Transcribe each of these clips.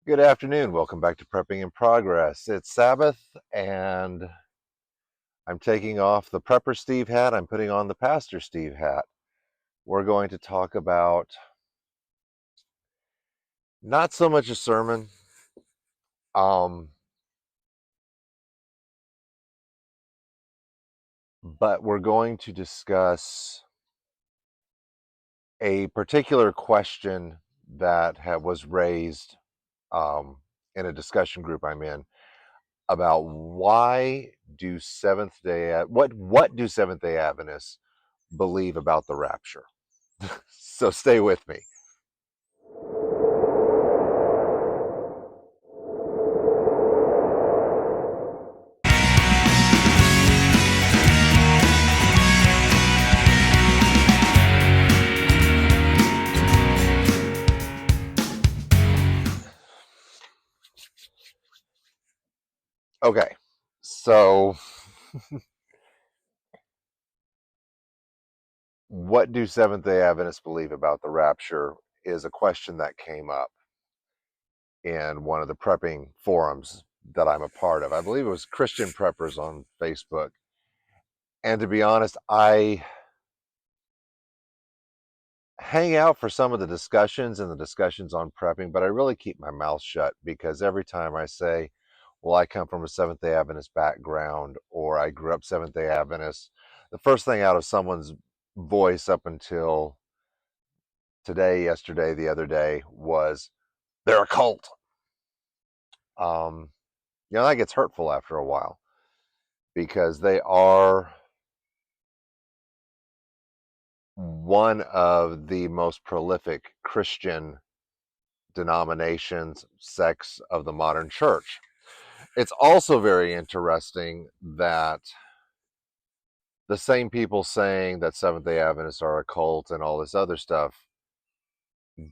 Good afternoon. Welcome back to Prepping in Progress. It's Sabbath, and I'm taking off the Prepper Steve hat. I'm putting on the Pastor Steve hat. We're going to talk about not so much a sermon, um, but we're going to discuss a particular question that was raised in a discussion group I'm in about why do what do Seventh Day Adventists believe about the rapture. So stay with me. Okay, so what do Seventh day Adventists believe about the rapture is a question that came up in one of the prepping forums that I'm a part of. I believe it was Christian Preppers on Facebook. And to be honest, I hang out for some of the discussions and the discussions on prepping, but I really keep my mouth shut because every time I say, well, I come from a Seventh day Adventist background or I grew up Seventh day Adventist, the first thing out of someone's voice up until today, yesterday, the other day was they're a cult. Um, that gets hurtful after a while because they are one of the most prolific Christian denominations, sects of the modern church. It's also very interesting that the same people saying that Seventh day Adventists are a cult and all this other stuff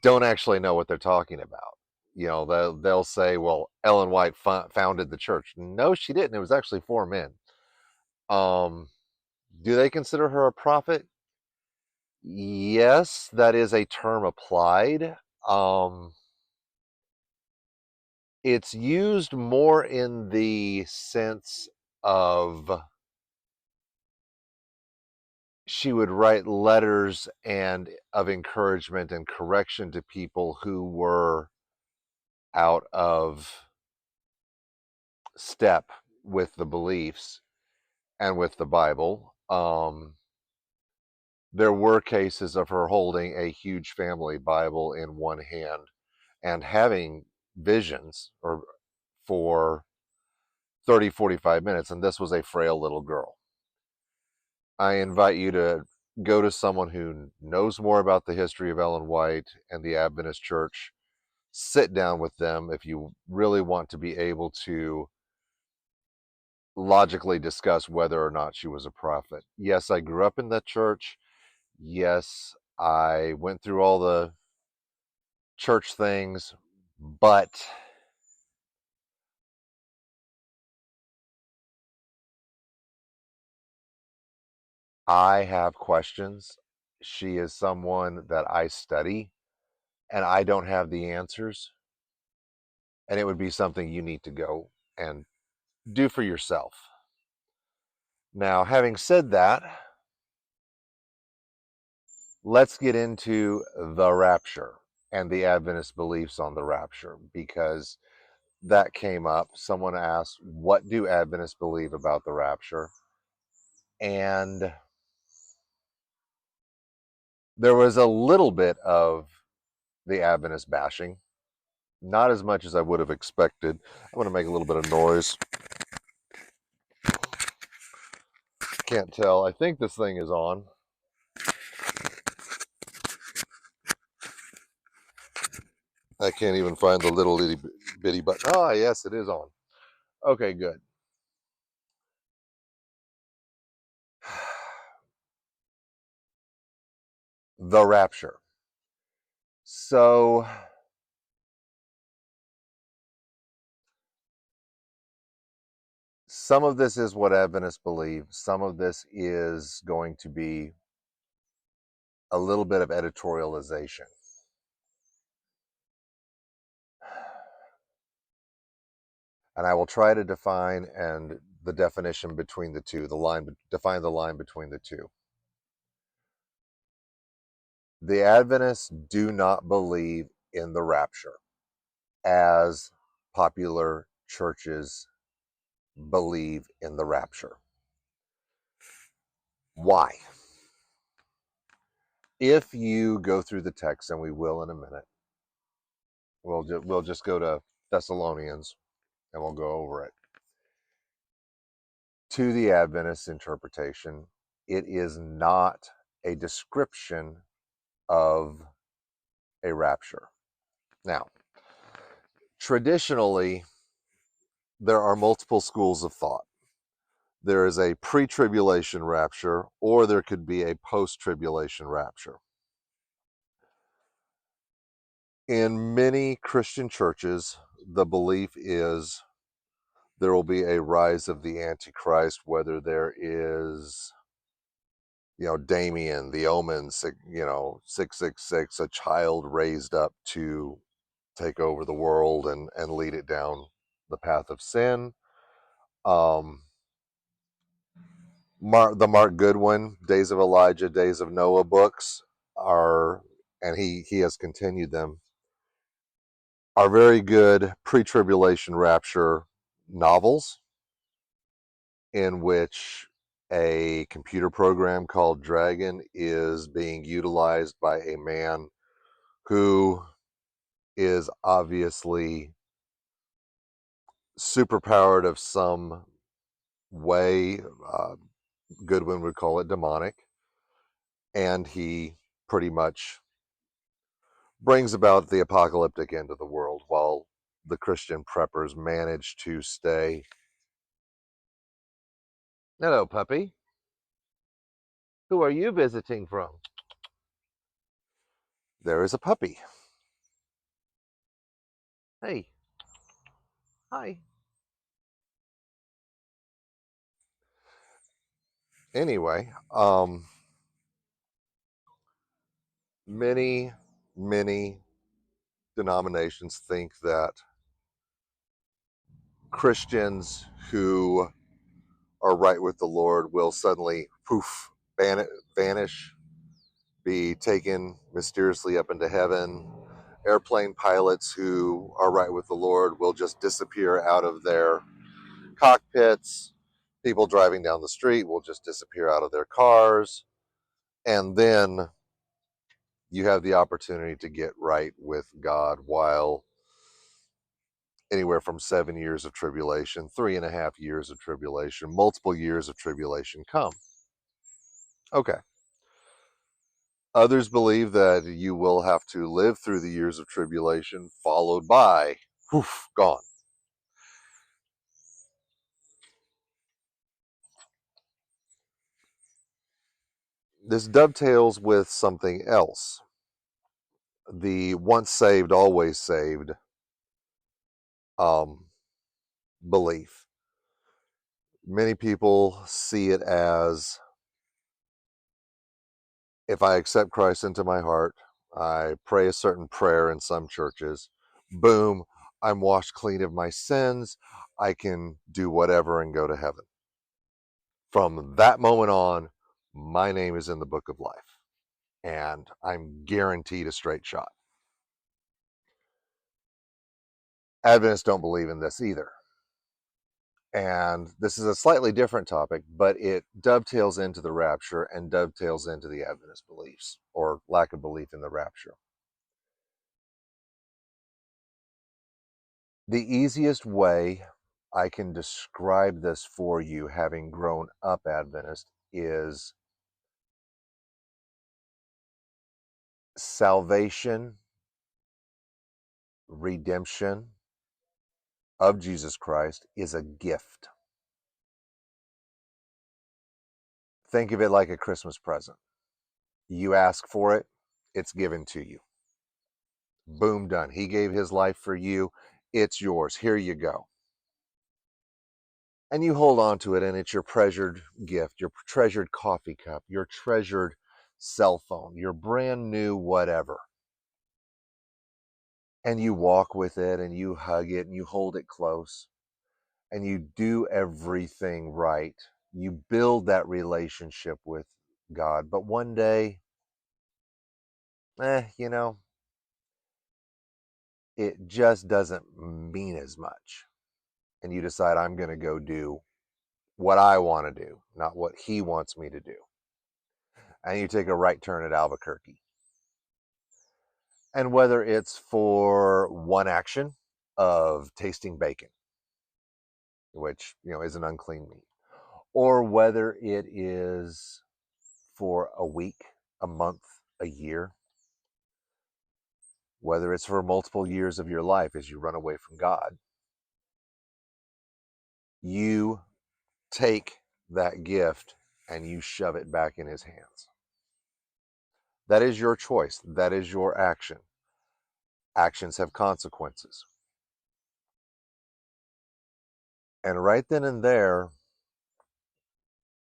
don't actually know what they're talking about. They'll say, well, Ellen White founded the church. No, she didn't. It was actually four men. Um, do they consider her a prophet? Yes, that is a term applied. Um, it's used more in the sense of she would write letters and of encouragement and correction to people who were out of step with the beliefs and with the Bible. There were cases of her holding a huge family Bible in one hand and having visions or for 30, 45 minutes, and this was a frail little girl. I invite you to go to someone who knows more about the history of Ellen White and the Adventist Church. Sit down with them if you really want to be able to logically discuss whether or not she was a prophet. Yes, I grew up in that church. Yes, I went through all the church things, but I have questions. She is someone that I study, and I don't have the answers. And it would be something you need to go and do for yourself. Now, having said that, let's get into the rapture and the Adventist beliefs on the rapture because that came up. Someone asked, what do Adventists believe about the rapture? And there was a little bit of the Adventist bashing, not as much as I would have expected. I'm going to make a little bit of noise. Can't tell. I think this thing is on. I can't even find the little itty bitty button. Ah, yes, it is on. Okay, good. The rapture. So, some of this is what Adventists believe. Some of this is going to be a little bit of editorialization. And I will try to define and the definition between the two, define the line between the two. The Adventists do not believe in the rapture as popular churches believe in the rapture. Why? If you go through the text, and we will in a minute, we'll just go to Thessalonians and we'll go over it. To the Adventist interpretation, it is not a description of a rapture. Now, traditionally, there are multiple schools of thought. There is a pre-tribulation rapture, or there could be a post-tribulation rapture. In many Christian churches, the belief is there will be a rise of the Antichrist, whether there is, Damien, the Omen, 666, a child raised up to take over the world and lead it down the path of sin. Um, the Mark Goodwin, Days of Elijah, Days of Noah books are, and he has continued them, are very good pre-tribulation rapture novels in which a computer program called Dragon is being utilized by a man who is obviously superpowered of some way. Goodwin would call it demonic. And he pretty much brings about the apocalyptic end of the world while the Christian preppers manage to stay. Hello, puppy. Who are you visiting from? There is a puppy. Hey, hi. Anyway, many, many denominations think that Christians who are right with the Lord will suddenly poof, vanish, be taken mysteriously up into heaven. Airplane pilots who are right with the Lord will just disappear out of their cockpits. People driving down the street will just disappear out of their cars. And then you have the opportunity to get right with God while anywhere from 7 years of tribulation, 3.5 years of tribulation, multiple years of tribulation come. Okay. Others believe that you will have to live through the years of tribulation, followed by, poof, gone. This dovetails with something else. The once saved, always saved um, belief. Many people see it as, if I accept Christ into my heart, I pray a certain prayer in some churches, boom, I'm washed clean of my sins, I can do whatever and go to heaven. From that moment on, my name is in the book of life, and I'm guaranteed a straight shot. Adventists don't believe in this either. And this is a slightly different topic, but it dovetails into the rapture and dovetails into the Adventist beliefs or lack of belief in the rapture. The easiest way I can describe this for you, having grown up Adventist, is salvation, redemption of Jesus Christ is a gift. Think of it like a Christmas present. You ask for it, it's given to you. Boom, done. He gave his life for you. It's yours. Here you go. And you hold on to it, and it's your treasured gift, your treasured coffee cup, your treasured cell phone, your brand new whatever. And you walk with it, and you hug it, and you hold it close. and you do everything right. You build that relationship with God, but one day, you know, it just doesn't mean as much. And you decide, I'm going to go do what I want to do, not what he wants me to do. And you take a right turn at Albuquerque. And whether it's for one action of tasting bacon, which, is an unclean meat, or whether it is for a week, a month, a year, whether it's for multiple years of your life as you run away from God, you take that gift and you shove it back in his hands. That is your choice. That is your action. Actions have consequences. And right then and there,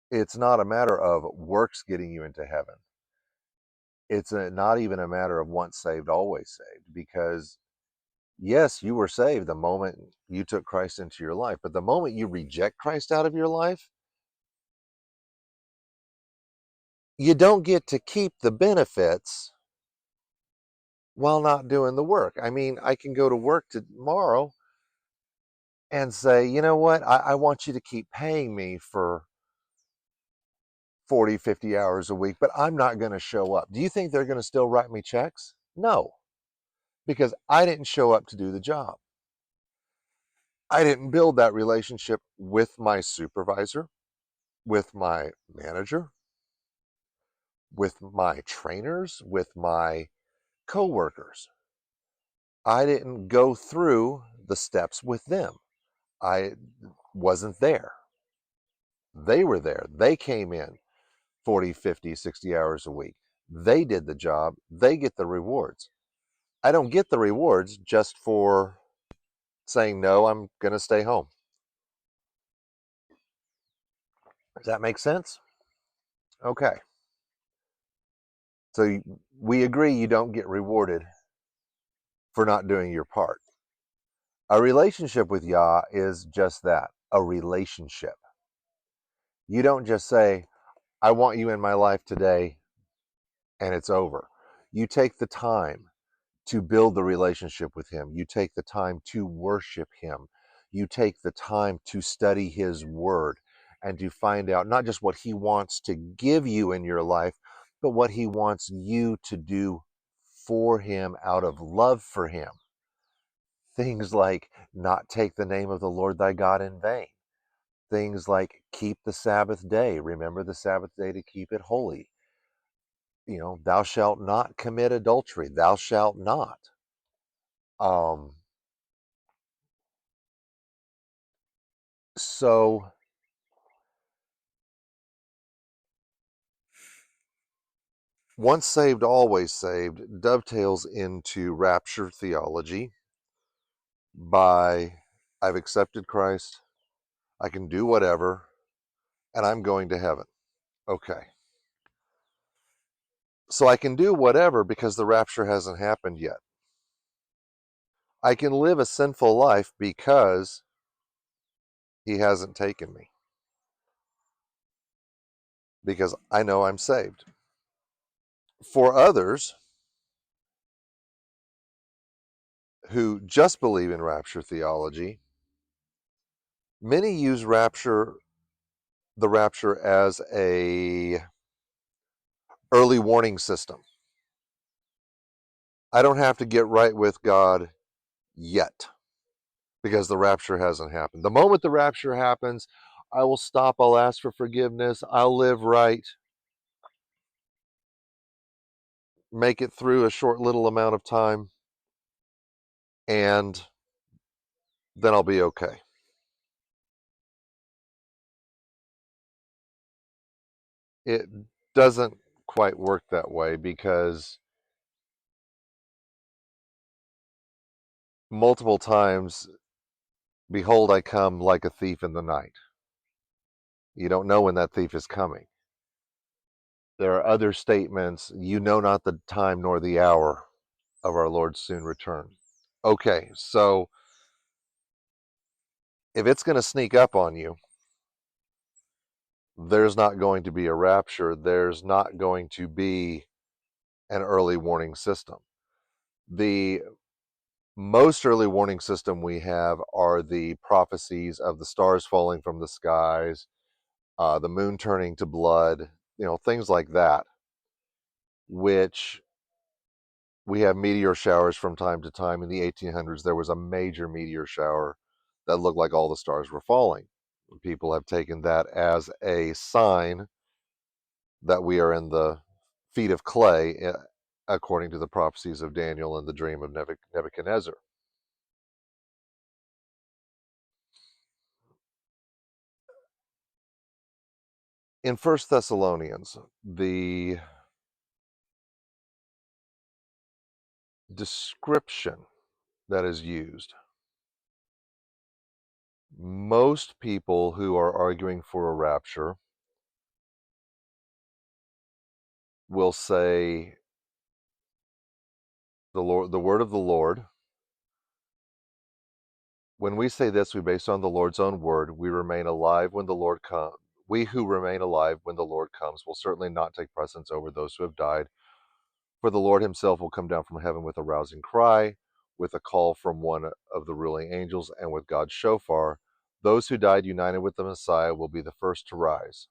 it's not a matter of works getting you into heaven. It's not even a matter of once saved, always saved, because yes, you were saved the moment you took Christ into your life, but the moment you reject Christ out of your life, you don't get to keep the benefits while not doing the work. I mean, I can go to work tomorrow and say, you know what, I want you to keep paying me for 40, 50 hours a week, but I'm not going to show up. Do you think they're going to still write me checks? No, because I didn't show up to do the job. I didn't build that relationship with my supervisor, with my manager, with my trainers, with my coworkers. I didn't go through the steps with them. I wasn't there. They were there. They came in 40, 50, 60 hours a week. They did the job. They get the rewards. I don't get the rewards just for saying, no, I'm going to stay home. Does that make sense? Okay. So we agree you don't get rewarded for not doing your part. A relationship with Yah is just that, a relationship. You don't just say, I want you in my life today, and it's over. You take the time to build the relationship with him. You take the time to worship him. You take the time to study his word and to find out not just what he wants to give you in your life, but what he wants you to do for him out of love for him. Things like not take the name of the Lord thy God in vain. Things like keep the Sabbath day. Remember the Sabbath day to keep it holy. Thou shalt not commit adultery. Thou shalt not. So once saved, always saved dovetails into rapture theology by I've accepted Christ, I can do whatever, and I'm going to heaven. Okay. So I can do whatever because the rapture hasn't happened yet. I can live a sinful life because he hasn't taken me. Because I know I'm saved. For others who just believe in rapture theology, many use the rapture as a early warning system. I don't have to get right with God yet because the rapture hasn't happened. The moment the rapture happens, I will stop, I'll ask for forgiveness, I'll live right, make it through a short little amount of time, and then I'll be okay. It doesn't quite work that way because multiple times, behold, I come like a thief in the night. You don't know when that thief is coming. There are other statements, you know not the time nor the hour of our Lord's soon return. Okay, so If it's going to sneak up on you, there's not going to be a rapture. There's not going to be an early warning system. The most early warning system we have are the prophecies of the stars falling from the skies, the moon turning to blood, things like that, which we have meteor showers from time to time. In the 1800s, there was a major meteor shower that looked like all the stars were falling. People have taken that as a sign that we are in the feet of clay, according to the prophecies of Daniel and the dream of Nebuchadnezzar. In First Thessalonians, the description that is used, most people who are arguing for a rapture will say the word of the Lord. When we say this, we base on the Lord's own word. We remain alive when the Lord comes. We who remain alive when the Lord comes will certainly not take precedence over those who have died. For the Lord himself will come down from heaven with a rousing cry, with a call from one of the ruling angels, and with God's shofar. Those who died united with the Messiah will be the first to rise.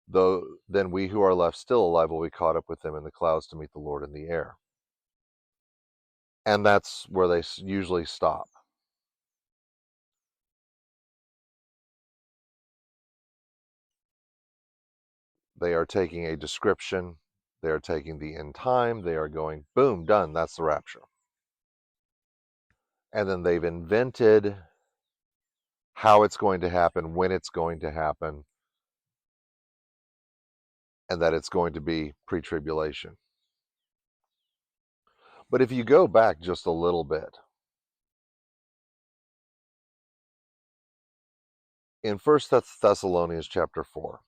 Though then we who are left still alive will be caught up with them in the clouds to meet the Lord in the air. And that's where they usually stop. They are taking a description, they are taking the end time, they are going, boom, done, that's the rapture. And then they've invented how it's going to happen, when it's going to happen, and that it's going to be pre-tribulation. But if you go back just a little bit, in First Thessalonians chapter 4,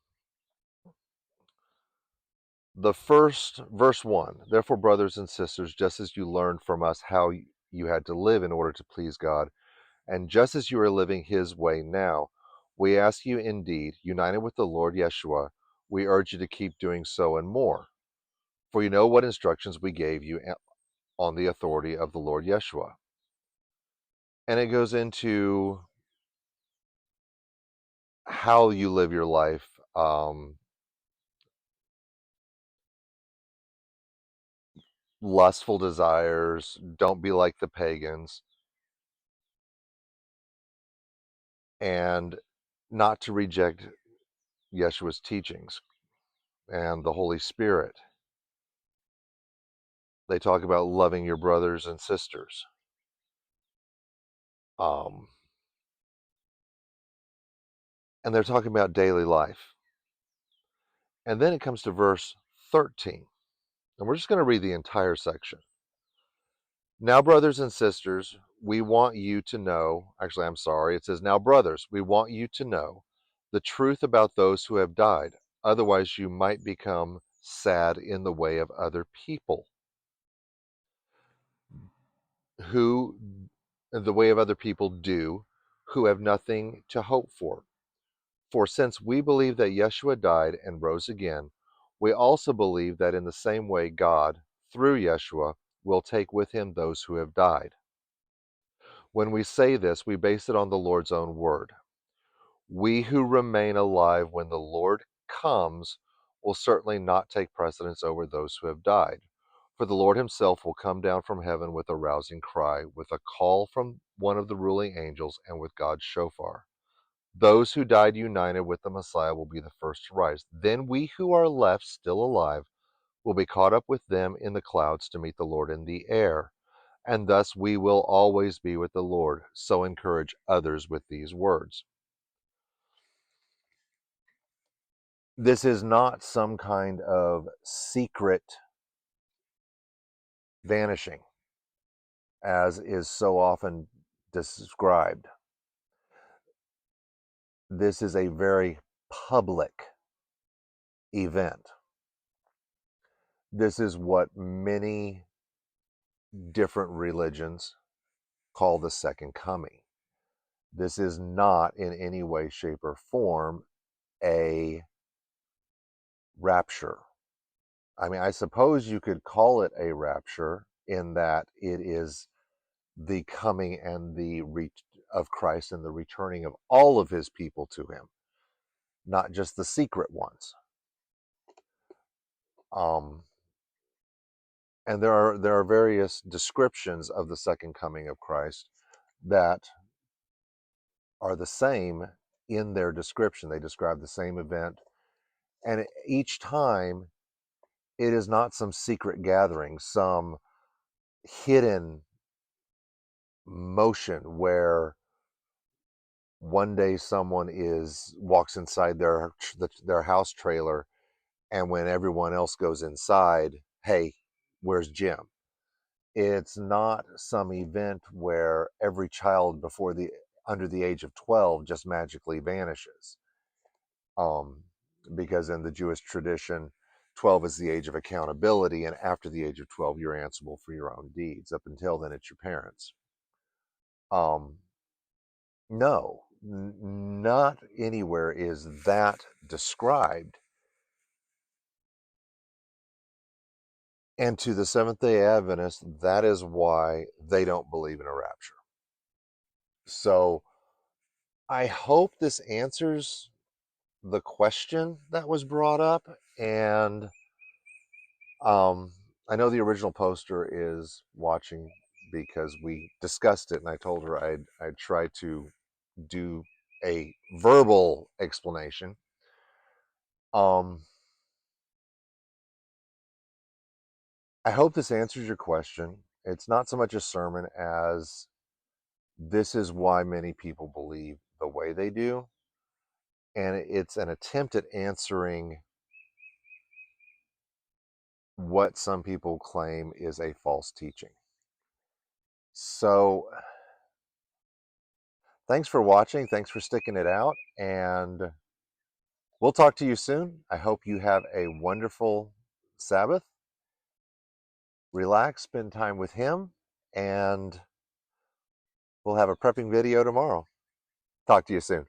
the first verse 1, therefore, brothers and sisters, just as you learned from us how you had to live in order to please God, and just as you are living his way now, we ask you indeed, united with the Lord Yeshua, we urge you to keep doing so and more. For you know what instructions we gave you on the authority of the Lord Yeshua. And it goes into how you live your life. Lustful desires, don't be like the pagans, and not to reject Yeshua's teachings and the Holy Spirit. They talk about loving your brothers and sisters. And they're talking about daily life. And then it comes to verse 13. And we're just going to read the entire section. Now, brothers and sisters, we want you to know, actually, I'm sorry, it says, now, brothers, we want you to know the truth about those who have died. Otherwise, you might become sad in the way of other people who, the way of other people do, who have nothing to hope for. For since we believe that Yeshua died and rose again, we also believe that in the same way God, through Yeshua, will take with him those who have died. When we say this, we base it on the Lord's own word. We who remain alive when the Lord comes will certainly not take precedence over those who have died. For the Lord himself will come down from heaven with a rousing cry, with a call from one of the ruling angels, and with God's shofar. Those who died united with the Messiah will be the first to rise. Then we who are left still alive will be caught up with them in the clouds to meet the Lord in the air. And thus we will always be with the Lord. So encourage others with these words. This is not some kind of secret vanishing, as is so often described. This is a very public event. This is what many different religions call the second coming. This is not in any way, shape, or form a rapture. I mean, I suppose you could call it a rapture in that it is the coming and the of Christ and the returning of all of his people to him, not just the secret ones. Um, and there are various descriptions of the second coming of Christ that are the same in their description. They describe the same event, and each time it is not some secret gathering, some hidden motion where one day someone is walks inside their house trailer, and when everyone else goes inside, hey, where's Jim? It's not some event where every child before the under the age of 12 just magically vanishes. Um, because in the Jewish tradition, 12 is the age of accountability, and after the age of 12, you're answerable for your own deeds. Up until then, it's your parents. Um, no, not anywhere is that described. And to the Seventh day Adventists, that is why they don't believe in a rapture. So I hope this answers the question that was brought up. And um, I know the original poster is watching because we discussed it, and I told her I'd try to do a verbal explanation. Um, I hope this answers your question. It's not so much a sermon as this is why many people believe the way they do, and it's an attempt at answering what some people claim is a false teaching. So, thanks for watching. Thanks for sticking it out. And we'll talk to you soon. I hope you have a wonderful Sabbath. Relax, spend time with Him, and we'll have a prepping video tomorrow. Talk to you soon.